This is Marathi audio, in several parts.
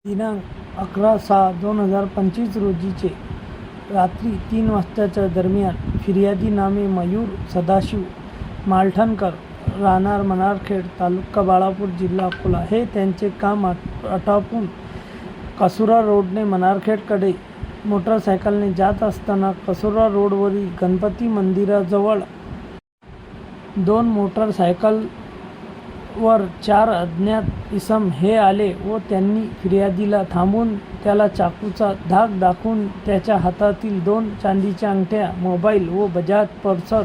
दिनांक 11/6/2025 रोजीचे रात्री 3 वाजताच्या दरम्यान फिर्यादी नामे मयूर सदाशिव मालठणकर, राहणार मनारखेड, तालुका बाळापूर, जिल्हा अकोला हे त्यांचे काम आटोपून कसुरा रोडने मनारखेडकडे मोटरसायकलने जात असताना कसुरा रोडवरील गणपती मंदिराजवळ 2 मोटरसायकलवर 4 अज्ञात इसम हे आले व त्यांनी फिर्यादीला थांबून त्याला चाकूचा धाक दाखवून त्याच्या हातातील 2 चांदीच्या अंगठ्या, मोबाईल व बजाज पल्सर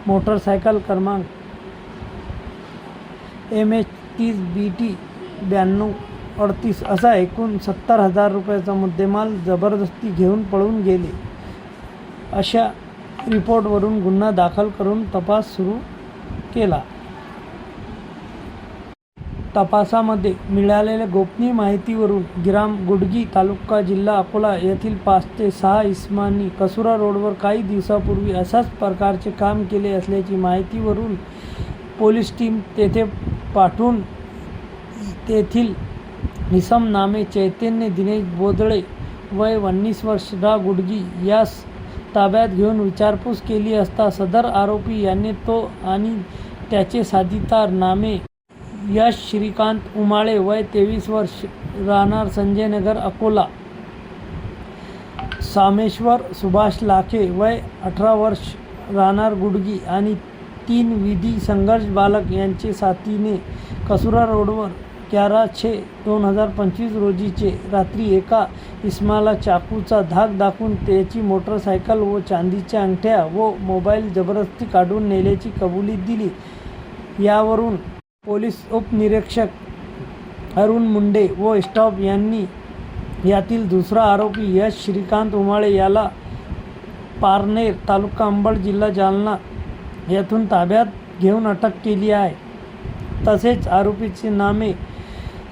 मोटरसायकल क्रमांक MH30BT 9238 असा एकूण 70,000 रुपयाचा मुद्देमाल जबरदस्ती घेऊन पळून गेले अशा रिपोर्टवरून गुन्हा दाखल करून तपास सुरू केला. तपासामध्ये मिळालेल्या गोपनीय माहितीवरून ग्राम गुडगी, तालुका जिल्हा अकोला येथील 5 ते 6 इसमांनी कसुरा रोडवर काही दिवसापूर्वी अशाच प्रकारचे काम केले असल्याची माहितीवरून पोलीस टीम तेथे पाठवून तेथील इसम नामे चैतन्य दिनेश बोदळे वय 19 वर्ष रा गुडगी यास ताब्यात घेऊन विचारपूस केली असता सदर आरोपी याने तो आणि त्याचे साथीदार नामे यश श्रीकांत उमाळे वय 23 वर्ष राहणार संजय नगर अकोला, सामेश्वर सुभाष लाखे वय 18 वर्ष राहणार गुडगी आणि 3 विधी संघर्ष बालक यांचे साथीने कसुरा रोडवर 11/6/2025 रोजीचे रात्री एका इसमाला चाकूचा धाक दाखवून त्याची मोटरसायकल व चांदीच्या अंगठ्या व मोबाईल जबरदस्ती काढून नेल्याची कबुली दिली. यावरून पोलीस उपनिरीक्षक अरुण मुंडे व स्टाफ यांनी यातील दुसरा आरोपी यश श्रीकांत उमाळे याला पारनेर, तालुका अंबड, जिल्हा जालना येथून ताब्यात घेऊन अटक केली आहे. तसेच आरोपीचे नामे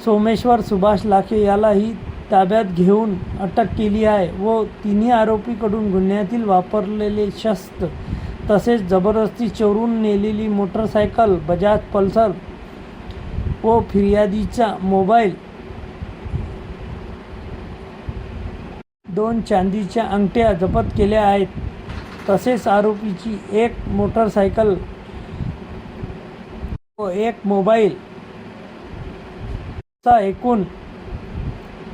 सोमेश्वर सुभाष लाखे यालाही ताब्यात घेऊन अटक केली आहे व तिन्ही आरोपीकडून गुन्ह्यातील वापरलेले शस्त्र तसेच जबरदस्ती चोरून नेलेली मोटरसायकल, बजाज पल्सर व फिर्यादीचा मोबाईल, 2 चांदीच्या अंगठ्या जप्त केल्या आहेत. तसेच आरोपीची 1 मोटरसायकल व 1 मोबाईल चा एकूण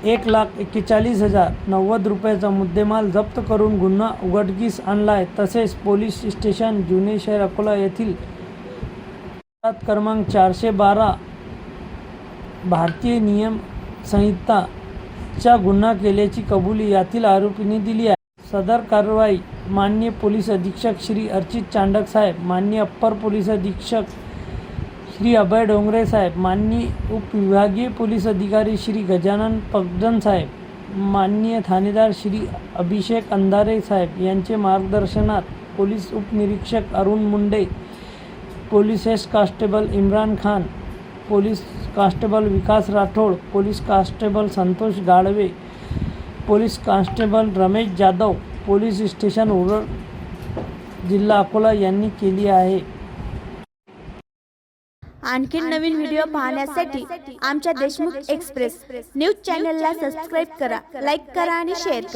1,41,090 रुपयाचा मुद्देमाल जप्त करून गुन्हा उघडकीस आणला आहे. तसेच पोलीस स्टेशन जुने शहर अकोला येथील क्रमांक 412 भारतीय नियम संहिता चा गुन्हा केल्याची कबुली यातील आरोपीने दिली आहे. सदर कारवाई माननीय पोलीस अधीक्षक श्री अर्चित चांडक साहेब, माननीय अप्पर पोलीस अधीक्षक श्री अभय डोंगरे साहेब, माननीय उपविभागीय पोलीस अधिकारी श्री गजानन पगडन साहेब, माननीय थानेदार श्री अभिषेक अंधारे साहेब यांचे मार्गदर्शनात पोलीस उपनिरीक्षक Arun Munde, police head constable Imran Khan, police constable Vikas Rathod, police constable Santosh Gadve, police constable Ramesh Jadhav, police station Uran, जिल्हा अकोला यांनी केली आहे. आणखी नवीन व्हिडिओ पाहण्यासाठी आमच्या देशमुख एक्सप्रेस न्यूज चॅनलला सबस्क्राईब करा, लाईक करा आणि शेअर करा.